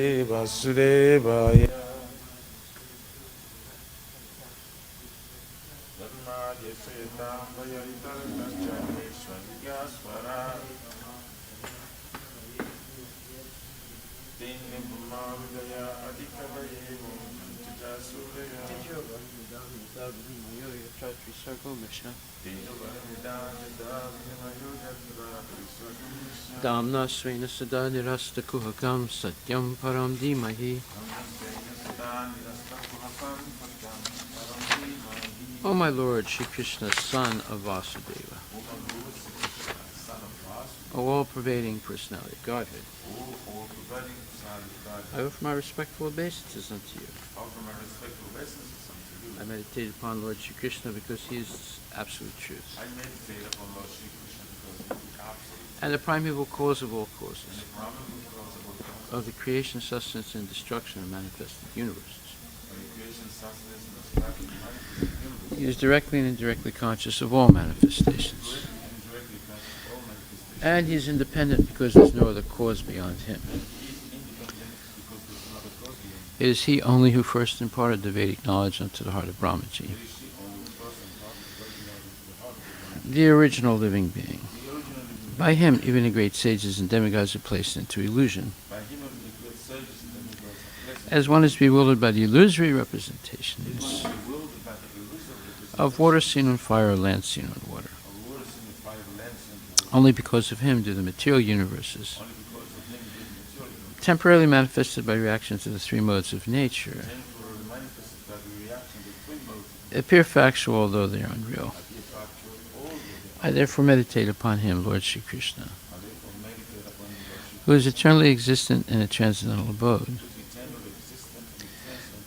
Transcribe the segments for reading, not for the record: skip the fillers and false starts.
Vasudevaya Damna Svena Sada Nirasta Kuhakam Satyam Param Dhimahi. O my Lord, Shri Krishna, son of Vasudeva, O all-pervading personality of Godhead, I offer my respectful obeisances unto you. I meditate upon Lord Shri Krishna because he is absolute truth, and the primeval cause of all causes, of the creation, sustenance, and destruction of manifested universes. He is directly and indirectly conscious of all manifestations, and he is independent because there is no other cause beyond him. It is he only who first imparted the Vedic knowledge unto the heart of Brahmaji, the original living being. By him, even the great sages and demigods are placed into illusion, as one is bewildered by the illusory representations of water seen on fire or land seen on water. Only because of him do the material universes, temporarily manifested by reactions to the three modes of nature, appear factual although they are unreal. I therefore meditate upon him, Lord Shri Krishna, who is eternally existent in a transcendental abode,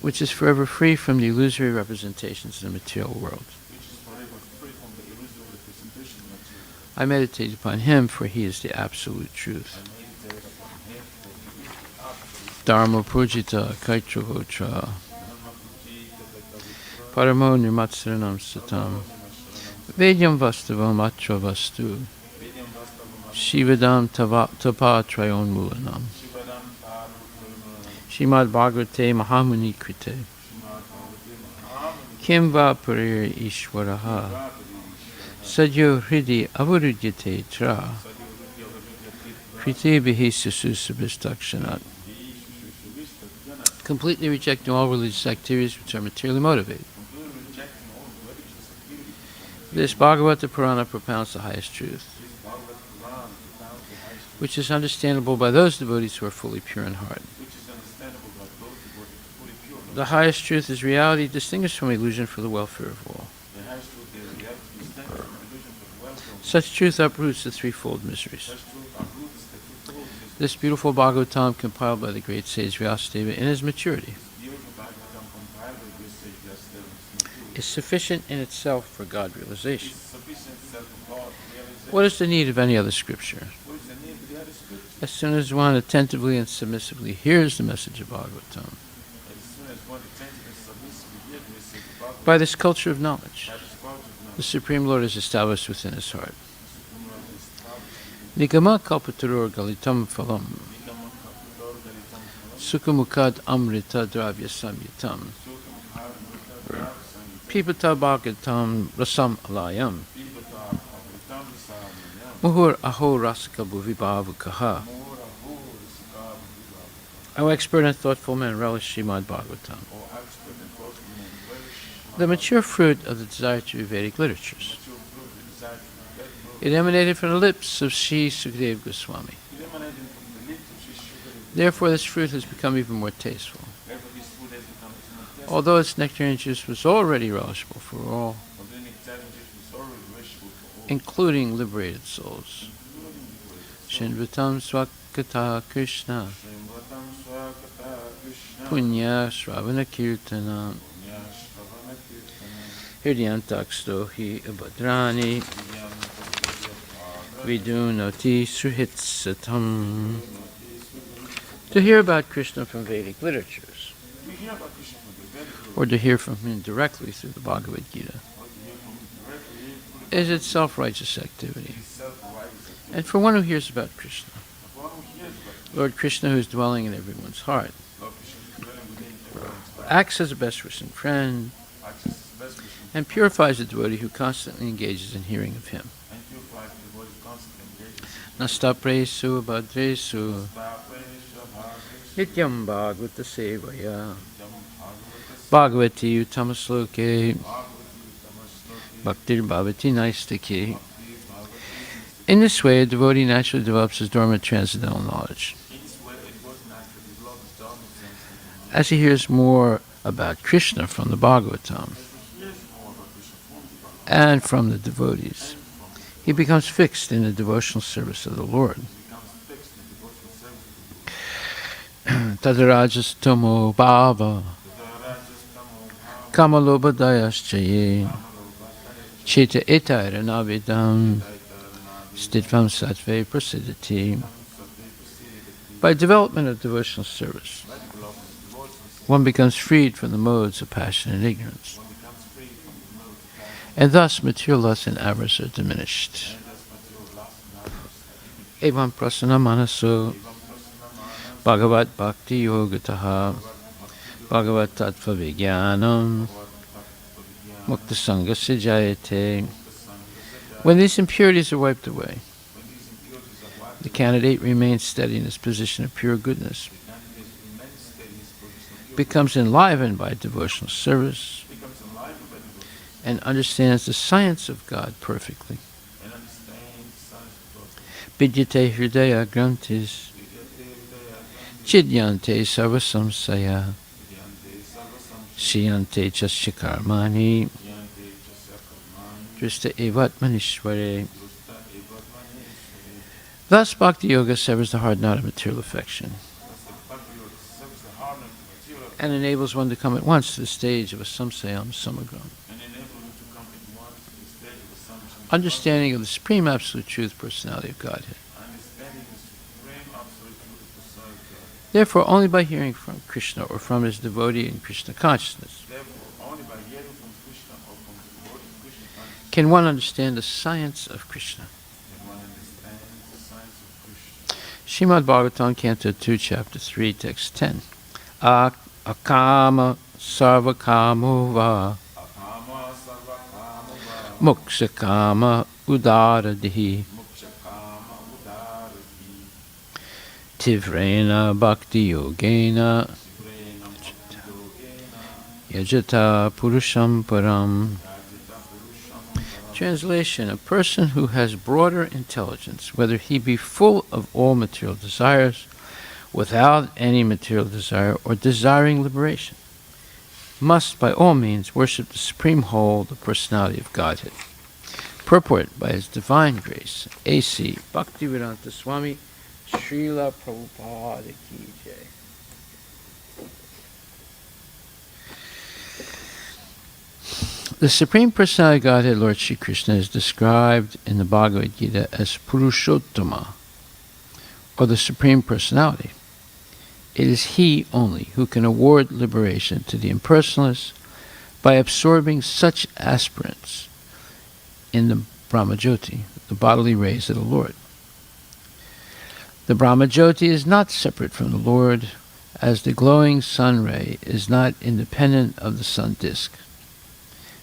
which is forever free from the illusory representations of the material world. I meditate upon him, for he is the absolute truth. Dharma Pujita Kaitravatra Paramo Nirmatsaranam Satam Vedyam Vastavam Atra Vastu Shivadam Tapa Trayon Mulanam Srimad Bhagvatam Mahamuni Krite Kim Va Parir Ishwaraha Sadyo Hridi Avarudyate Tra Krite Bihi Sususabhistakshanat. Completely rejecting all religious activities which are materially motivated. This Bhagavata Purana propounds the highest truth, which is understandable by those devotees who are fully pure in heart. The highest truth is reality distinguished from illusion for the welfare of all. Such truth uproots the threefold miseries. This beautiful Bhagavatam, compiled by the great sage Vyasadeva in his maturity, is sufficient in itself for God realization. What is the need of any other scripture? As soon as one attentively and submissively hears the message of Bhagavatam, by this culture of knowledge, the Supreme Lord is established within his heart. Nigama kalpatarur galitam phalam sukhamukad amrita dravya samyatam pipata bhagatam rasam alayam muhur aho rasika bhuvibhavakaha. O expert and thoughtful men, relish Srimad Bhagvatam, the mature fruit of the desire to read Vedic literatures. It emanated from the lips of Sri Sukadeva Goswami. Therefore, this fruit has become even more tasteful. Although its nectarine juice was already relishable for all, including liberated souls. Shinvatam Swakata Krishna Punya Shravana Kirtanam Hiryantaksto Hi Abhadrani Vidunoti Suhitsatam. To hear about Krishna from Vedic literatures, or to hear from him directly through the Bhagavad Gita, is itself righteous activity. And for one who hears about Krishna, Lord Krishna, who is dwelling in everyone's heart, acts as a best wishing friend, and purifies the devotee who constantly engages in hearing of him. Nastapresu bhadresu nityam bhagavata sevaya bhagavati uttamasloke bhaktir bhavati naistake. In this way, a devotee naturally develops his dormant transcendental knowledge. As he hears more about Krishna from the Bhagavatam and from the devotees, he becomes fixed in the devotional service of the Lord. Tadarajas tomo bhava kamalobhadayaschaye cheta etaira navidam stitvam sattve prasidati. By development of devotional service, one becomes freed from the modes of passion and ignorance, and thus material lust and avarice are diminished. Evam prasana manaso bhagavat bhakti yogataha bhagavat tattva vijnanam mukta sangasya jayate. When these impurities are wiped away, the candidate remains steady in his position of pure goodness, becomes enlivened by devotional service, and understands the science of God perfectly. Vidyate hridaya grantis chidyante sarvasamsaya siyante chasya karmani drista evatmanishvare. Thus, Bhakti Yoga severs the hard knot of material affection and enables one to come at once to the stage of a samsayam samagam, understanding of the Supreme Absolute Truth Personality of Godhead. Therefore, only by hearing from Krishna or from his devotee in Krishna consciousness can one understand the science of Krishna. Srimad Bhagvatam, Canto 2, Chapter 3, Text 10. Akama sarvakamo va mokshakama udaradihi tivrena bhakti yogena yajata purusham param. Translation: a person who has broader intelligence, whether he be full of all material desires, without any material desire, or desiring liberation, must by all means worship the Supreme Whole, the Personality of Godhead. Purport by His Divine Grace, A.C. Bhaktivedanta Swami Srila Prabhupada Ki Jai. The Supreme Personality of Godhead, Lord Shri Krishna, is described in the Bhagavad Gita as Purushottama, or the Supreme Personality. It is He only who can award liberation to the impersonalists by absorbing such aspirants in the Brahmajyoti, the bodily rays of the Lord. The Brahmajyoti is not separate from the Lord, as the glowing sun ray is not independent of the sun disk.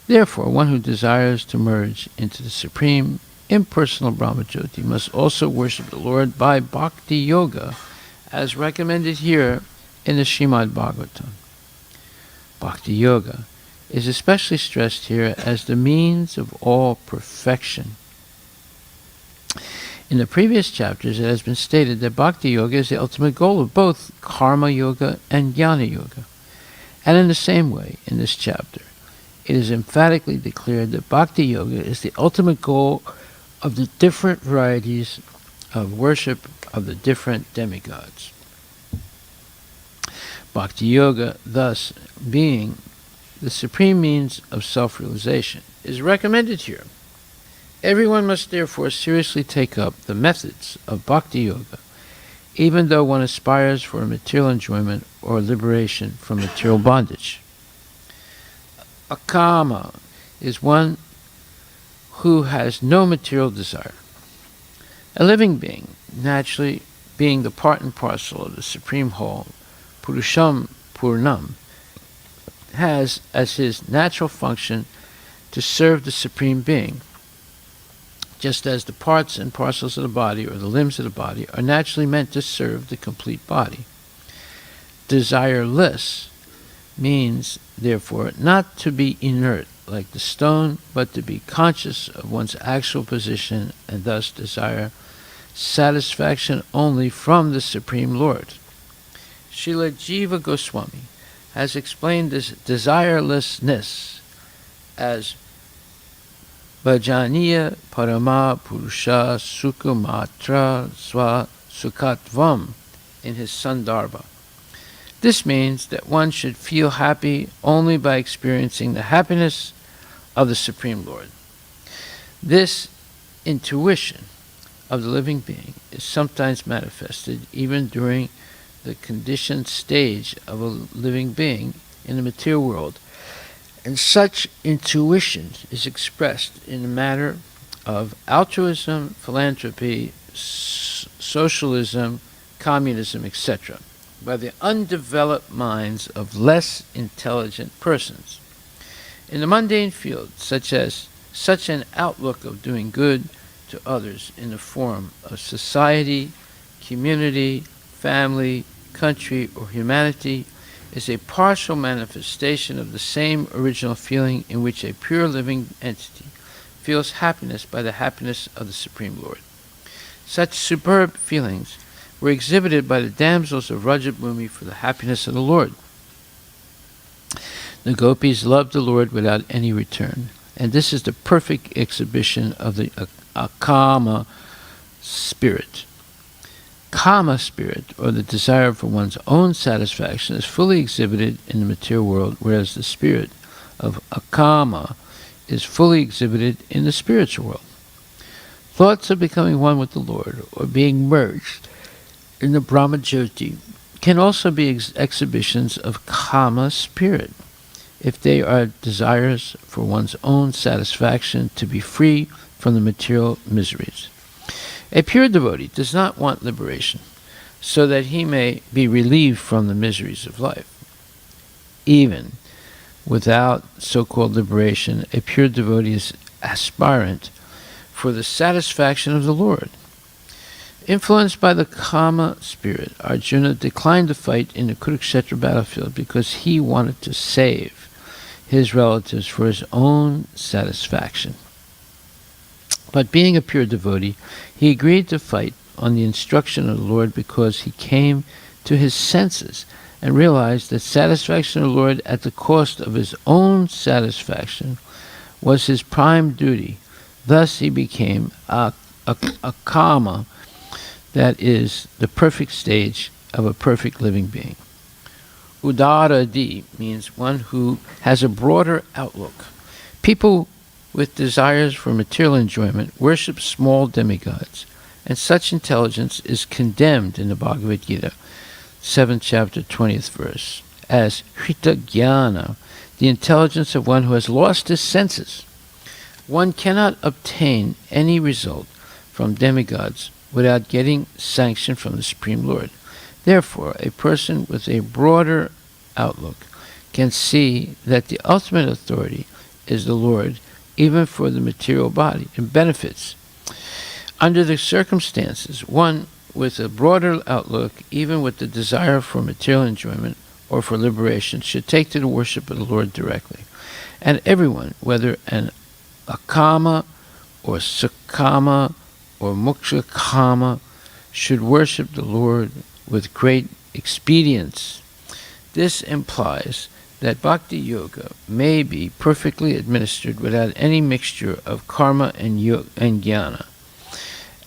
Therefore, one who desires to merge into the supreme, impersonal Brahmajyoti must also worship the Lord by Bhakti Yoga, as recommended here in the Srimad Bhagvatam. Bhakti Yoga is especially stressed here as the means of all perfection. In the previous chapters, it has been stated that Bhakti Yoga is the ultimate goal of both Karma Yoga and Jnana Yoga. And in the same way, in this chapter, it is emphatically declared that Bhakti Yoga is the ultimate goal of the different varieties of worship of the different demigods. Bhakti Yoga, thus being the supreme means of self-realization, is recommended here. Everyone must therefore seriously take up the methods of Bhakti Yoga, even though one aspires for material enjoyment or liberation from material bondage. Akama is one who has no material desire. A living being naturally being the part and parcel of the Supreme Whole, Purusham Purnam, has as his natural function to serve the Supreme Being, just as the parts and parcels of the body or the limbs of the body are naturally meant to serve the complete body. Desireless means, therefore, not to be inert like the stone, but to be conscious of one's actual position and thus desire satisfaction only from the Supreme Lord. Srila Jiva Goswami has explained this desirelessness as Bhajaniya Parama Purusha Sukhamatra Swa Sukhatvam in his Sandarbha. This means that one should feel happy only by experiencing the happiness of the Supreme Lord. This intuition of the living being is sometimes manifested even during the conditioned stage of a living being in the material world, and such intuition is expressed in the matter of altruism, philanthropy, socialism, communism, etc., by the undeveloped minds of less intelligent persons. In the mundane field, such an outlook of doing good to others in the form of society, community, family, country, or humanity is a partial manifestation of the same original feeling in which a pure living entity feels happiness by the happiness of the Supreme Lord. Such superb feelings were exhibited by the damsels of Rajabhumi for the happiness of the Lord. The gopis loved the Lord without any return, and this is the perfect exhibition of the akama spirit. Kama spirit, or the desire for one's own satisfaction, is fully exhibited in the material world, whereas the spirit of akama is fully exhibited in the spiritual world. Thoughts of becoming one with the Lord, or being merged in the Brahmajyoti, can also be exhibitions of kama spirit, if they are desires for one's own satisfaction to be free from the material miseries. A pure devotee does not want liberation, so that he may be relieved from the miseries of life. Even without so-called liberation, a pure devotee is aspirant for the satisfaction of the Lord. Influenced by the Kama spirit, Arjuna declined to fight in the Kurukshetra battlefield because he wanted to save his relatives for his own satisfaction. But being a pure devotee, he agreed to fight on the instruction of the Lord because he came to his senses and realized that satisfaction of the Lord at the cost of his own satisfaction was his prime duty. Thus he became a kama, that is, the perfect stage of a perfect living being. Udaradi means one who has a broader outlook. People with desires for material enjoyment worship small demigods, and such intelligence is condemned in the Bhagavad Gita, 7th chapter, 20th verse, as Hrita Jnana, the intelligence of one who has lost his senses. One cannot obtain any result from demigods without getting sanction from the Supreme Lord. Therefore, a person with a broader outlook can see that the ultimate authority is the Lord, even for the material body, and benefits. Under the circumstances, one with a broader outlook, even with the desire for material enjoyment or for liberation, should take to the worship of the Lord directly. And everyone, whether an akama or sukkama or mokshakama, should worship the Lord with great expedience. This implies that bhakti yoga may be perfectly administered without any mixture of karma and jnana,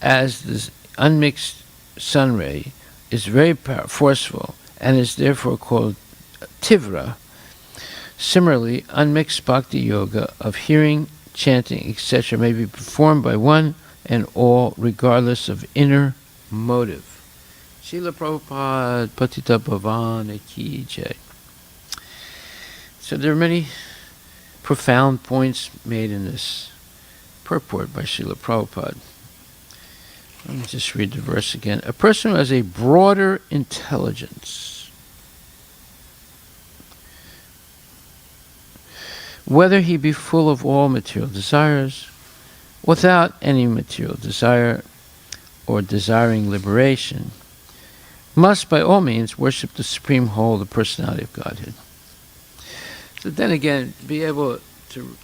as the unmixed sun ray is very forceful and is therefore called tivra. Similarly, unmixed bhakti yoga of hearing, chanting, etc. may be performed by one and all regardless of inner motive. Srila Prabhupada Patita Bhavana Ki Jai. So there are many profound points made in this purport by Srila Prabhupada. Let me just read the verse again. A person who has a broader intelligence, whether he be full of all material desires, without any material desire, or desiring liberation, must by all means worship the supreme whole, the personality of Godhead. So then again, be able to,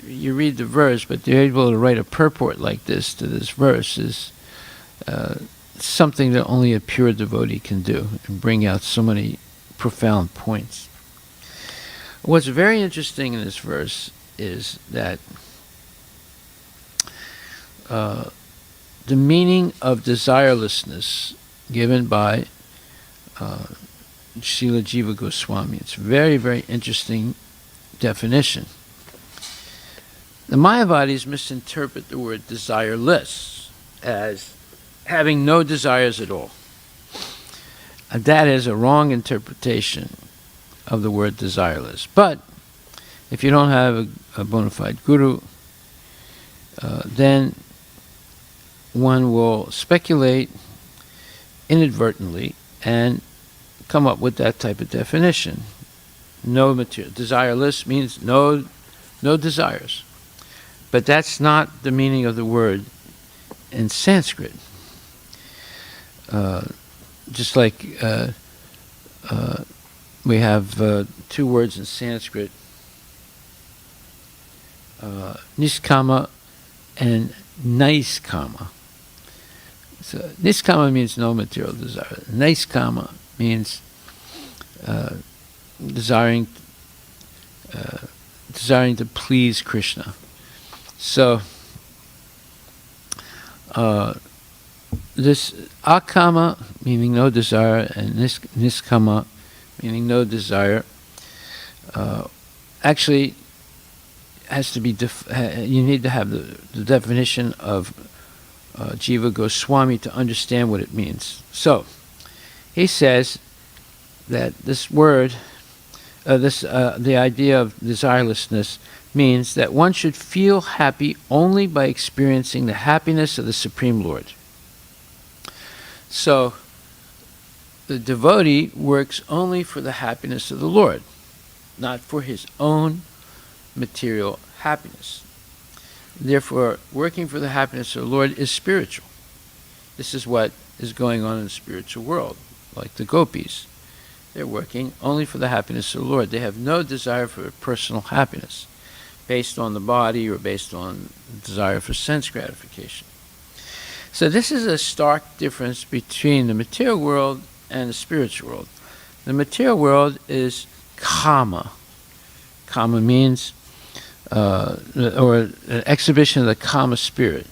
you read the verse, but you're able to write a purport like this to this verse is something that only a pure devotee can do and bring out so many profound points. What's very interesting in this verse is that the meaning of desirelessness given by Srila Jiva Goswami. It's a very, very interesting definition. The Mayavadis misinterpret the word desireless as having no desires at all. And that is a wrong interpretation of the word desireless. But if you don't have a bona fide guru, then one will speculate inadvertently and come up with that type of definition. No material. Desireless means no desires. But that's not the meaning of the word in Sanskrit. Just like we have two words in Sanskrit, niskama and naiskama. So niskama means no material desire. Naiskama means desiring to please Krishna. So this akama, meaning no desire, and niskama, meaning no desire, actually has to be, you need to have the definition of Jiva Goswami to understand what it means. So, he says that this word, the idea of desirelessness means that one should feel happy only by experiencing the happiness of the Supreme Lord. So, the devotee works only for the happiness of the Lord, not for his own material happiness. Therefore, working for the happiness of the Lord is spiritual. This is what is going on in the spiritual world, like the gopis. They're working only for the happiness of the Lord. They have no desire for personal happiness based on the body or based on desire for sense gratification. So this is a stark difference between the material world and the spiritual world. The material world is kama. Kama means or an exhibition of the kama spirit,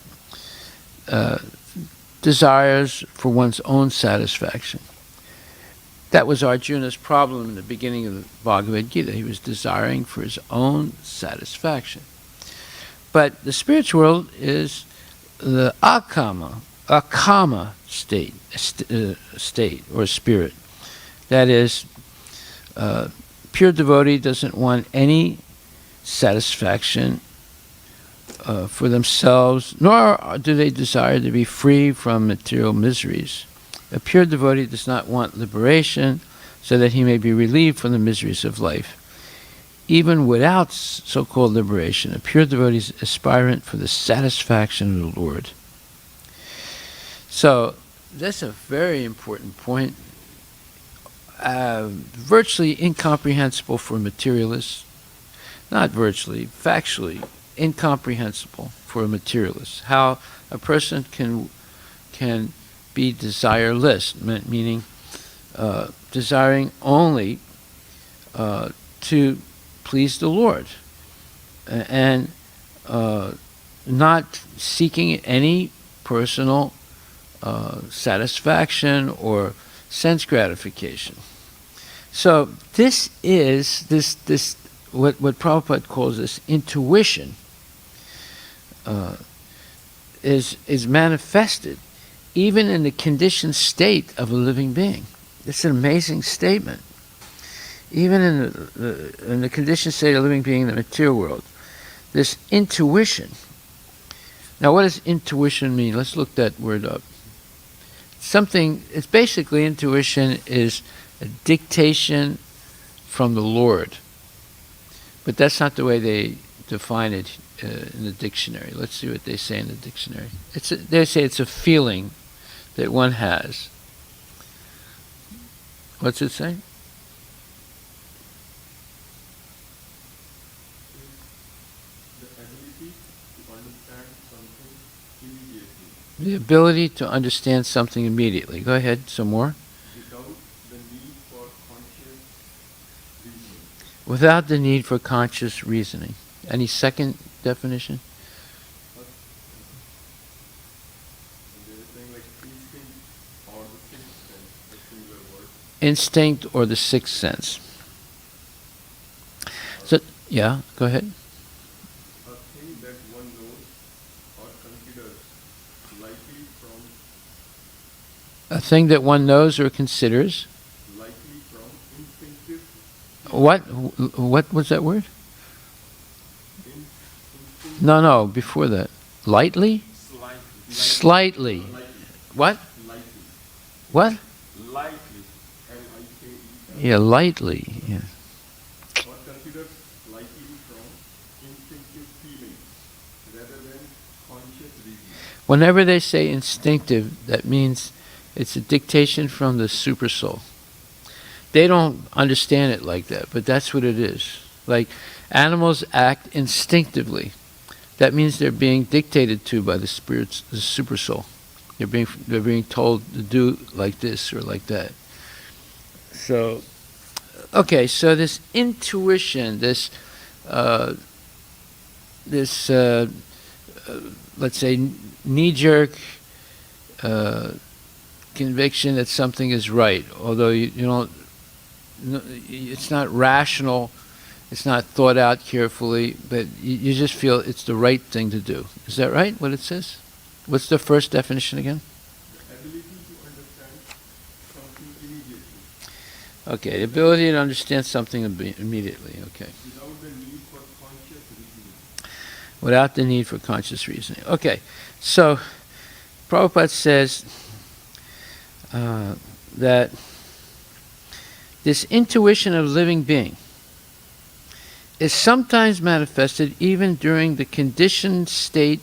desires for one's own satisfaction. That was Arjuna's problem in the beginning of the Bhagavad Gita. He was desiring for his own satisfaction. But the spiritual world is the akama state or spirit. That is, pure devotee doesn't want any satisfaction for themselves, nor do they desire to be free from material miseries. A pure devotee does not want liberation so that he may be relieved from the miseries of life. Even without so-called liberation, a pure devotee is aspirant for the satisfaction of the Lord. So, that's a very important point. Virtually incomprehensible for materialists. Not virtually, factually incomprehensible for a materialist. How a person can be desireless, meaning desiring only to please the Lord, and not seeking any personal satisfaction or sense gratification. So this is this what Prabhupada calls this intuition is manifested even in the conditioned state of a living being. It's an amazing statement. Even in the conditioned state of a living being in the material world, this intuition Now, what does intuition mean? Let's look that word up. It's basically intuition is a dictation from the Lord. But that's not the way they define it in the dictionary. Let's see what they say in the dictionary. They say it's a feeling that one has. What's it say? The ability to understand something immediately. Go ahead, some more. Without the need for conscious reasoning. Any second definition? Instinct or the sixth sense. So, yeah, go ahead. A thing that one knows or considers. Likely from instinctive. What was that word? No, before that. Lightly? Slightly. What? Lightly. What? Lightly. L-I-K-E. Yeah, lightly. Yeah. Or considered likely from instinctive feelings rather than conscious reasoning. Whenever they say instinctive, that means it's a dictation from the supersoul. They don't understand it like that, but that's what it is. Like animals act instinctively. That means they're being dictated to by the spirits, the supersoul. They're being told to do like this or like that. So, okay, so this intuition, let's say knee-jerk conviction that something is right, although you don't, it's not rational, it's not thought out carefully, but you just feel it's the right thing to do. Is that right, what it says? What's the first definition again? The ability to understand something immediately. Okay, the ability to understand something immediately, okay. Without the need for conscious reasoning. Without the need for conscious reasoning. Okay, so Prabhupada says that this intuition of living being is sometimes manifested even during the conditioned stage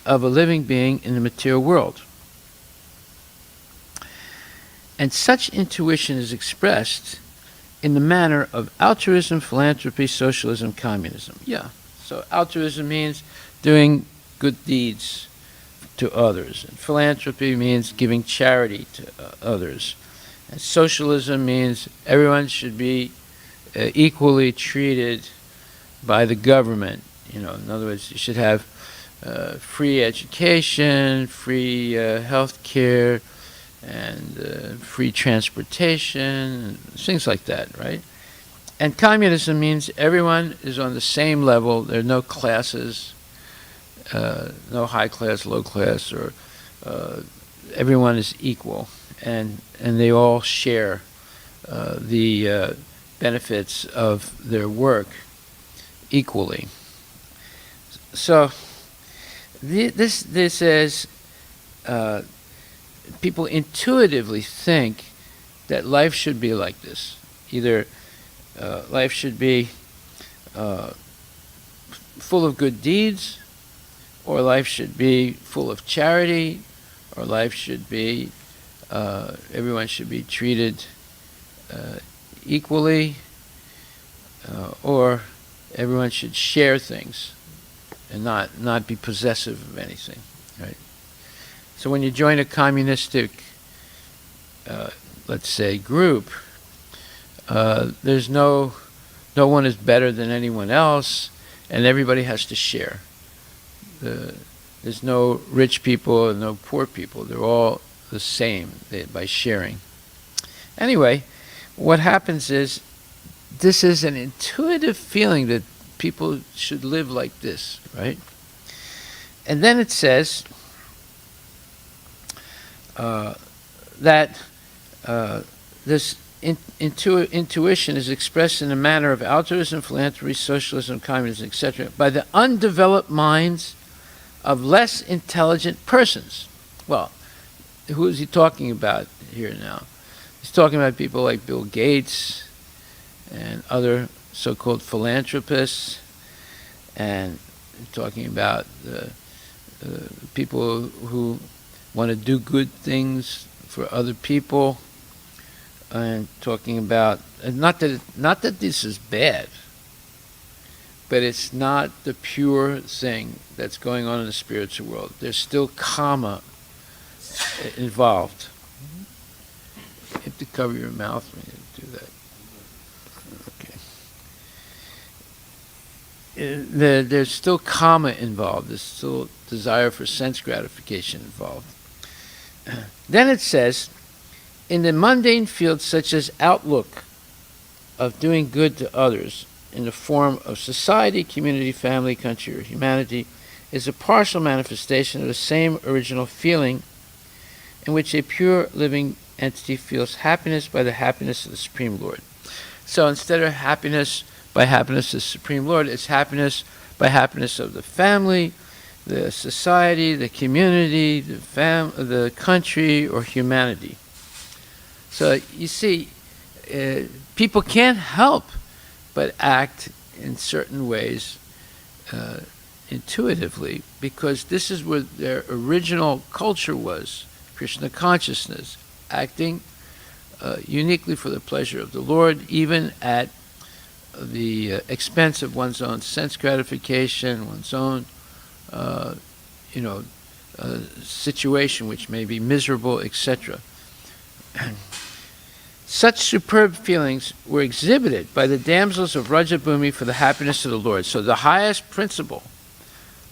of a living being in the material world. And such intuition is expressed in the manner of altruism, philanthropy, socialism, communism. Yeah, so altruism means doing good deeds to others. And philanthropy means giving charity to others. And socialism means everyone should be equally treated by the government. You know, in other words, you should have free education, free health care, and free transportation, things like that, right? And communism means everyone is on the same level. There are no classes, no high class, low class, or everyone is equal, and they all share the benefits of their work equally. So this is people intuitively think that life should be like this. Either life should be full of good deeds, or life should be full of charity, or life should be, everyone should be treated equally, or everyone should share things and not be possessive of anything, right? So when you join a communistic, let's say, group, there's no one is better than anyone else, and everybody has to share. There's no rich people and no poor people. They're all the same by sharing. Anyway, what happens is this is an intuitive feeling that people should live like this, right? And then it says that this intuition is expressed in the manner of altruism, philanthropy, socialism, communism, etc., by the undeveloped minds of less intelligent persons. Well, who is he talking about here now? He's talking about people like Bill Gates and other so-called philanthropists, and talking about people who want to do good things for other people, and talking about, not that this is bad, but it's not the pure thing that's going on in the spiritual world. There's still karma involved. You have to cover your mouth when you do that. Okay. There's still karma involved. There's still desire for sense gratification involved. Then it says, in the mundane fields such as outlook of doing good to others in the form of society, community, family, country, or humanity, is a partial manifestation of the same original feeling in which a pure living entity feels happiness by the happiness of the Supreme Lord. So instead of happiness by happiness of the Supreme Lord, it's happiness by happiness of the family, the society, the community, the country, or humanity. So you see, people can't help but act in certain ways intuitively, because this is where their original culture was, Krishna consciousness, acting uniquely for the pleasure of the Lord, even at the expense of one's own sense gratification, one's own situation which may be miserable, etc. Such superb feelings were exhibited by the damsels of Rajabhumi for the happiness of the Lord. So the highest principle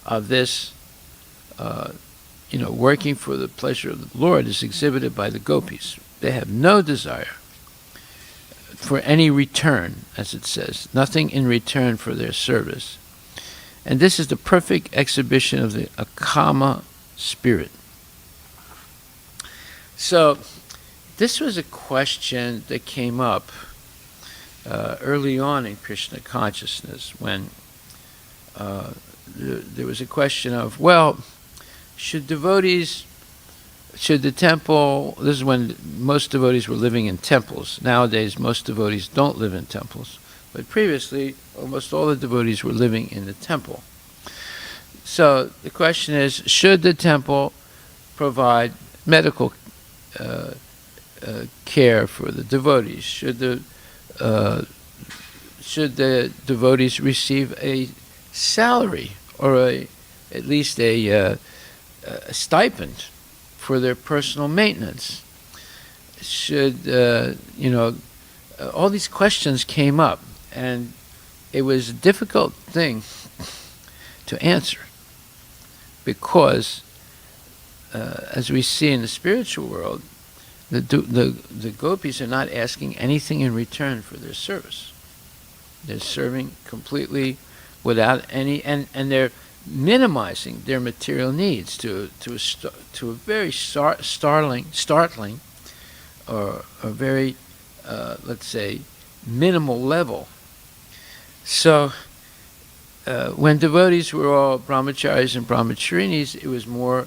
of this, working for the pleasure of the Lord is exhibited by the gopis. They have no desire for any return, as it says, nothing in return for their service. And this is the perfect exhibition of the akama spirit. So this was a question that came up early on in Krishna consciousness, when there was a question of, well, should the temple, this is when most devotees were living in temples. Nowadays, most devotees don't live in temples. But previously, almost all the devotees were living in the temple. So the question is, should the temple provide medical care for the devotees? Should the devotees receive a salary, or at least a stipend for their personal maintenance? Should all these questions came up, and it was a difficult thing to answer, because as we see in the spiritual world, the gopis are not asking anything in return for their service. They're serving completely without any, and they're minimizing their material needs to a very startling, or a very, let's say, minimal level. So when devotees were all brahmacharis and brahmacharinis, it was more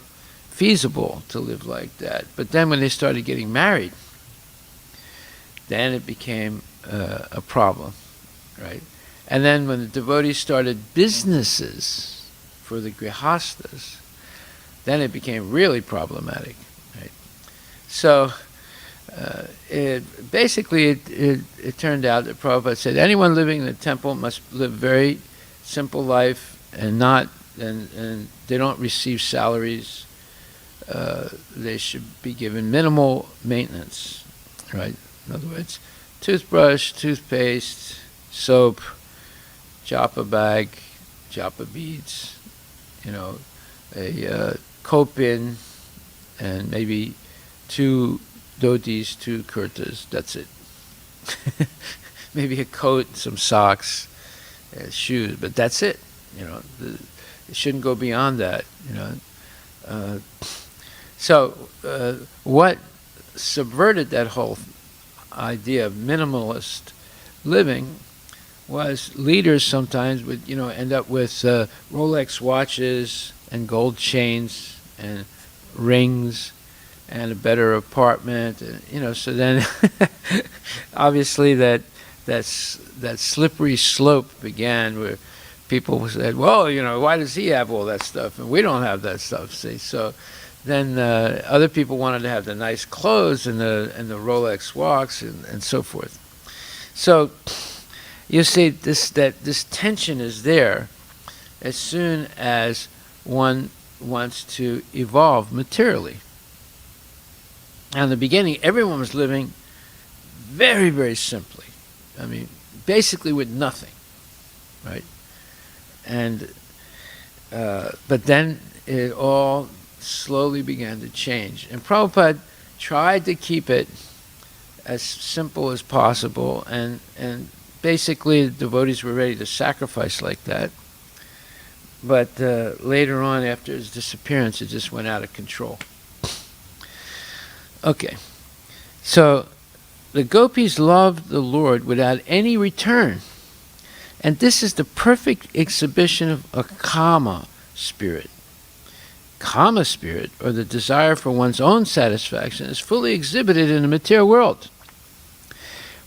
feasible to live like that. But then when they started getting married, then it became a problem, right? And then when the devotees started businesses for the grihastas, then it became really problematic, right? So it turned out that Prabhupada said anyone living in the temple must live very simple life, and they don't receive salaries. They should be given minimal maintenance, right? In other words, toothbrush, toothpaste, soap, japa bag, japa beads, a kopin, and maybe 2 dhotis, 2 kurtas. That's it. Maybe a coat, some socks, shoes, but that's it. It shouldn't go beyond that. So what subverted that whole idea of minimalist living was leaders sometimes would, end up with Rolex watches and gold chains and rings and a better apartment, so then obviously that slippery slope began where people said, well, why does he have all that stuff and we don't have that stuff, see? So then other people wanted to have the nice clothes and the Rolex watch and so forth. So you see this tension is there as soon as one wants to evolve materially. Now, in the beginning, everyone was living very, very simply. I mean, basically with nothing, right? And but then it all slowly began to change. And Prabhupada tried to keep it as simple as possible, and basically the devotees were ready to sacrifice like that. But later on, after his disappearance, it just went out of control. Okay, so the gopis loved the Lord without any return. And this is the perfect exhibition of a kama spirit. Kama spirit, or the desire for one's own satisfaction, is fully exhibited in the material world,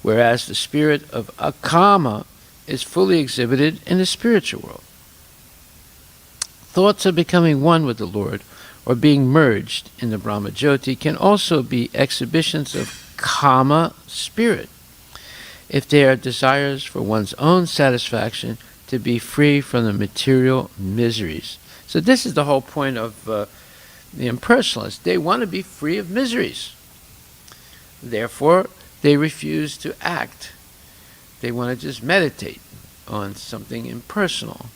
whereas the spirit of akama is fully exhibited in the spiritual world. Thoughts of becoming one with the Lord, or being merged in the Brahmajyoti, can also be exhibitions of kama spirit, if they are desires for one's own satisfaction, to be free from the material miseries. So this is the whole point of the impersonalists. They want to be free of miseries. Therefore, they refuse to act. They want to just meditate on something impersonal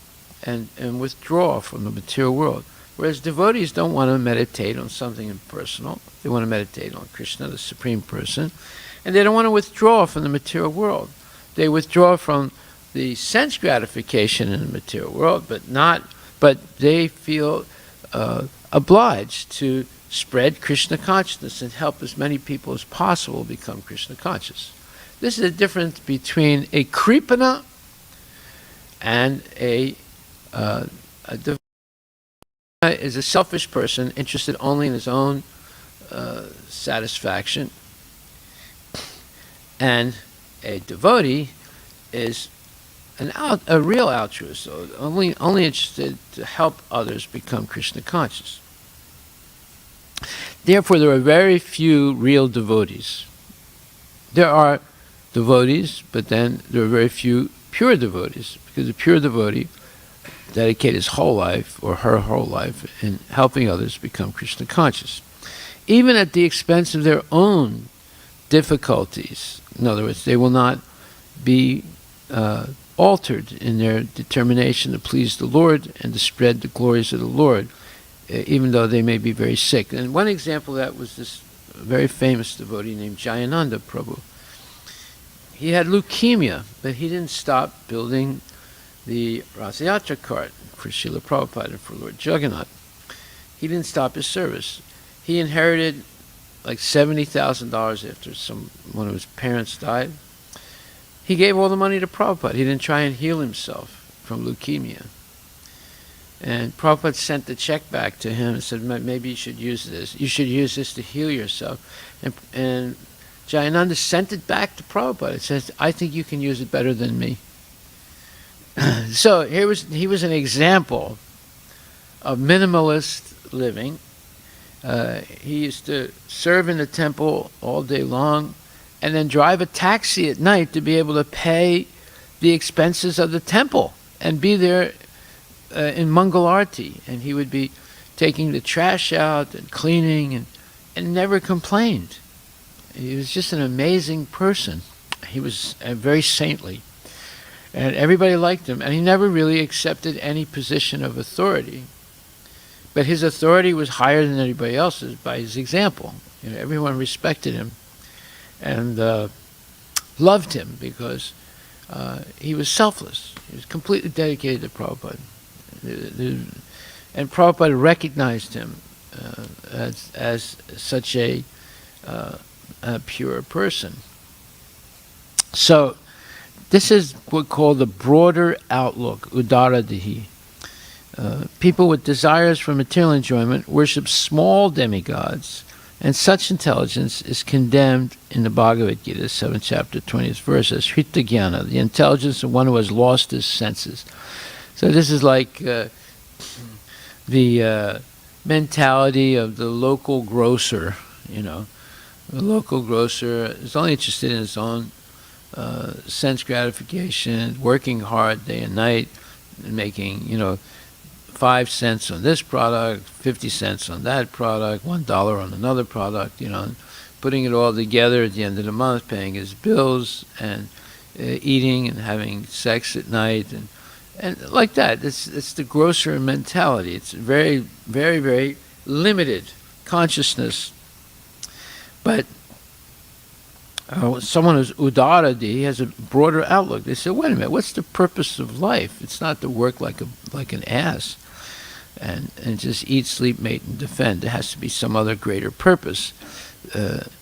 and withdraw from the material world. Whereas devotees don't want to meditate on something impersonal. They want to meditate on Krishna, the Supreme Person. And they don't want to withdraw from the material world. They withdraw from the sense gratification in the material world, but they feel obliged to spread Krishna consciousness and help as many people as possible become Krishna conscious. This is the difference between a kripana and a devotee. Is a selfish person interested only in his own satisfaction, and a devotee is a real altruist, so only interested to help others become Krishna conscious. Therefore, there are very few real devotees. There are devotees, but then there are very few pure devotees, because a pure devotee dedicate his whole life, or her whole life, in helping others become Krishna conscious, even at the expense of their own difficulties. In other words, they will not be altered in their determination to please the Lord and to spread the glories of the Lord, even though they may be very sick. And one example of that was this very famous devotee named Jayananda Prabhu. He had leukemia, but he didn't stop building the Rasayatra cart for Srila Prabhupada and for Lord Jagannath. He didn't stop his service. He inherited like $70,000 after one of his parents died. He gave all the money to Prabhupada. He didn't try and heal himself from leukemia. And Prabhupada sent the check back to him and said, maybe you should use this. You should use this to heal yourself. And Jayananda sent it back to Prabhupada. It says, I think you can use it better than me. So he was an example of minimalist living. He used to serve in the temple all day long and then drive a taxi at night to be able to pay the expenses of the temple and be there in Mangal Arati. And he would be taking the trash out and cleaning and never complained. He was just an amazing person. He was very saintly. And everybody liked him. And he never really accepted any position of authority. But his authority was higher than anybody else's by his example. Everyone respected him and loved him because he was selfless. He was completely dedicated to Prabhupada. And Prabhupada recognized him as such a pure person. So This is what we call the broader outlook, udaradihi. People with desires for material enjoyment worship small demigods, and such intelligence is condemned in the Bhagavad Gita, 7th chapter, 20th verse, as Hritagyana, the intelligence of one who has lost his senses. So this is like the mentality of the local grocer, The local grocer is only interested in his own sense gratification, working hard day and night, and making, 5 cents on this product, 50 cents on that product, $1 on another product, putting it all together at the end of the month, paying his bills, and eating and having sex at night, and like that. It's the grocer mentality. It's very, very, very limited consciousness. But someone who's udaradi has a broader outlook. They say, wait a minute, what's the purpose of life? It's not to work like an ass and just eat, sleep, mate, and defend. There has to be some other greater purpose.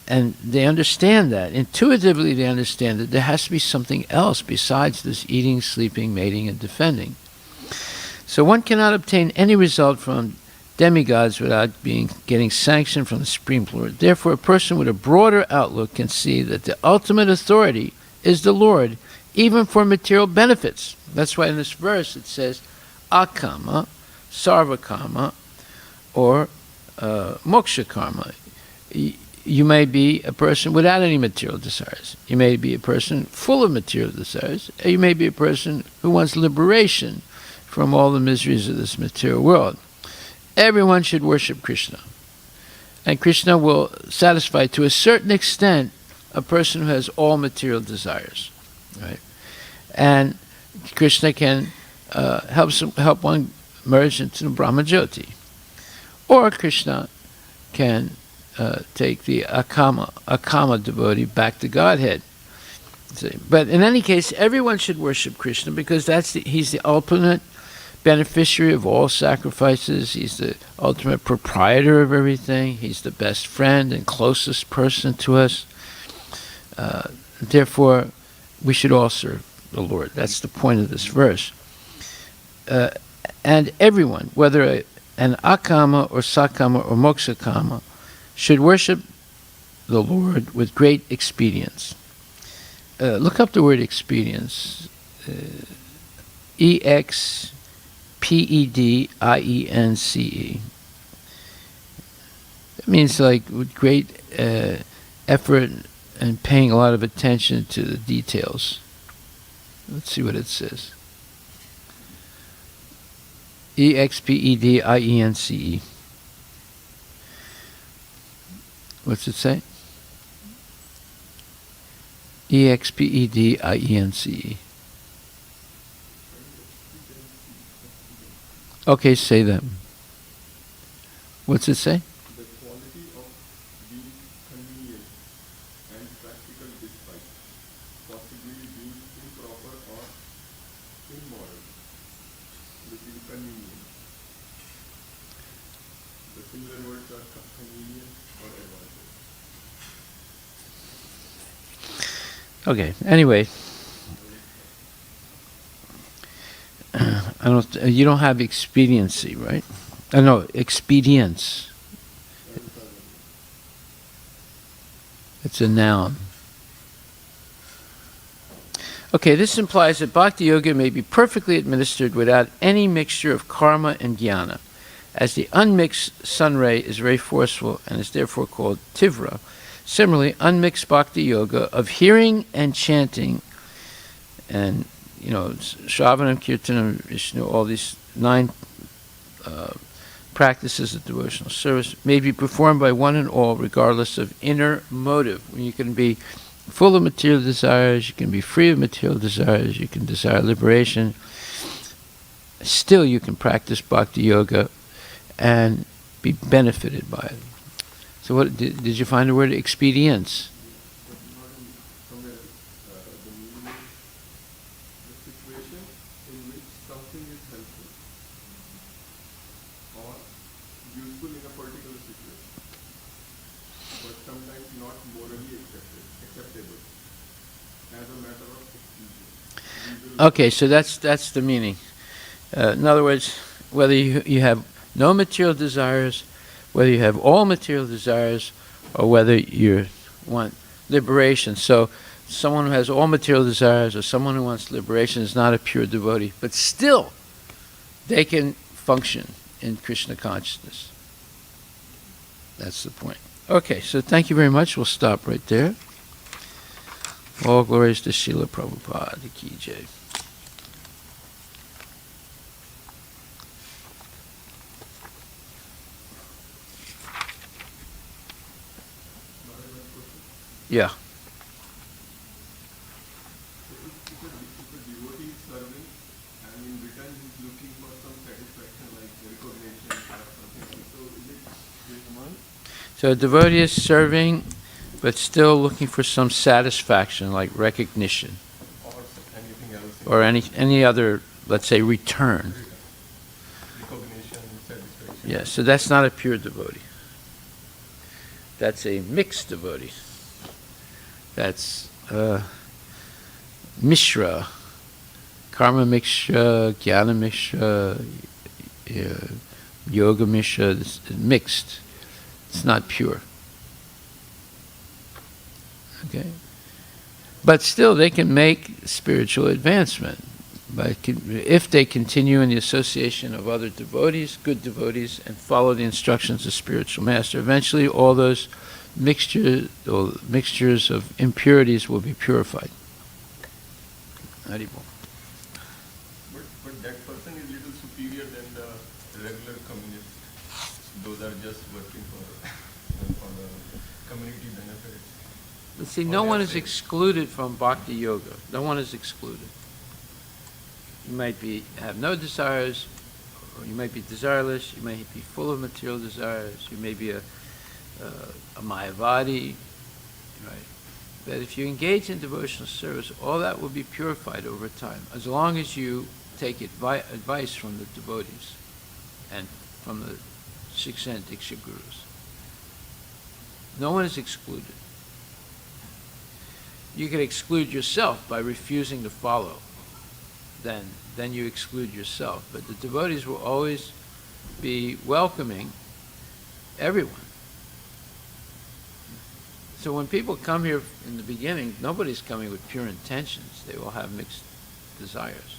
And they understand that. Intuitively, they understand that there has to be something else besides this eating, sleeping, mating, and defending. So one cannot obtain any result from demigods without getting sanction from the Supreme Lord. Therefore, a person with a broader outlook can see that the ultimate authority is the Lord, even for material benefits. That's why in this verse it says, akama, sarvakama, or moksha karma. You may be a person without any material desires. You may be a person full of material desires. Or you may be a person who wants liberation from all the miseries of this material world. Everyone should worship Krishna. And Krishna will satisfy, to a certain extent, a person who has all material desires. Right? And Krishna can help one merge into the Brahmajyoti. Or Krishna can take the akama devotee back to Godhead. But in any case, everyone should worship Krishna because he's the ultimate beneficiary of all sacrifices. He's the ultimate proprietor of everything. He's the best friend and closest person to us. Therefore, we should all serve the Lord. That's the point of this verse. And everyone, whether an akama or sakama or moksha-kama, should worship the Lord with great expedience. Look up the word expedience. E-X-P-E-D-I-E-N-C-E. It means like with great effort and paying a lot of attention to the details. Let's see what it says. E-X-P-E-D-I-E-N-C-E. What's it say? E-X-P-E-D-I-E-N-C-E. Okay, say that. What's it say? The quality of being convenient and practical despite possibly being improper or immoral. This is convenient. The similar words are convenient or advantage. Okay, anyway. You don't have expediency, right? No, expedience. It's a noun. Okay, this implies that bhakti yoga may be perfectly administered without any mixture of karma and jnana, as the unmixed sun ray is very forceful and is therefore called tivra. Similarly, unmixed bhakti yoga of hearing and chanting, and Shravanam, Kirtanam, Vishnu, all these 9 practices of devotional service may be performed by one and all regardless of inner motive. You can be full of material desires, you can be free of material desires, you can desire liberation. Still you can practice bhakti yoga and be benefited by it. So what did you find the word expedience? Sometimes not morally acceptable. As a matter of exclusion. Okay, so that's the meaning. In other words, whether you have no material desires, whether you have all material desires, or whether you want liberation. So someone who has all material desires or someone who wants liberation is not a pure devotee, but still they can function in Krishna consciousness. That's the point. Okay, so thank you very much. We'll stop right there. All glories to Srila Prabhupada Ki Jai. Yeah. So if a devotee is serving and in return he is looking for some satisfaction like recognition or something like so, is it going on? So a devotee is serving, but still looking for some satisfaction, like recognition, Or anything else? or any other, let's say, return. Recognition, satisfaction. Yeah, so that's not a pure devotee. That's a mixed devotee. That's Mishra, Karma Mishra, Jnana Mishra, Yoga Mishra, it's mixed. It's not pure. Okay? But still, they can make spiritual advancement if they continue in the association of other devotees, good devotees, and follow the instructions of spiritual master. Eventually, all those mixtures of impurities will be purified. Haribol. But that person is little superior than the regular communists. Those are just working for the community benefits. But see, no one is excluded from bhakti yoga. No one is excluded. You might have no desires, or you might be desireless. You may be full of material desires. You may be a Mayavadi, right? But if you engage in devotional service, all that will be purified over time, as long as you take advice from the devotees and from the Shiksha and Diksha gurus. No one is excluded. You can exclude yourself by refusing to follow. Then you exclude yourself. But the devotees will always be welcoming everyone. So when people come here in the beginning, nobody's coming with pure intentions. They will have mixed desires.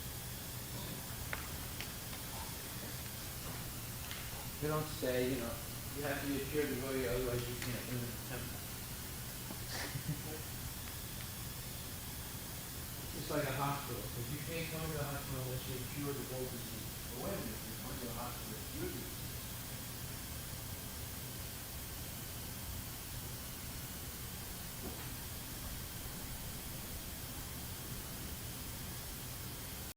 You don't say, you have to be a pure devotee, otherwise you can't enter the temple. It's like a hospital. If you can't come to the hospital unless you're a pure devotee, well, wait a minute, you're going to the hospital, you're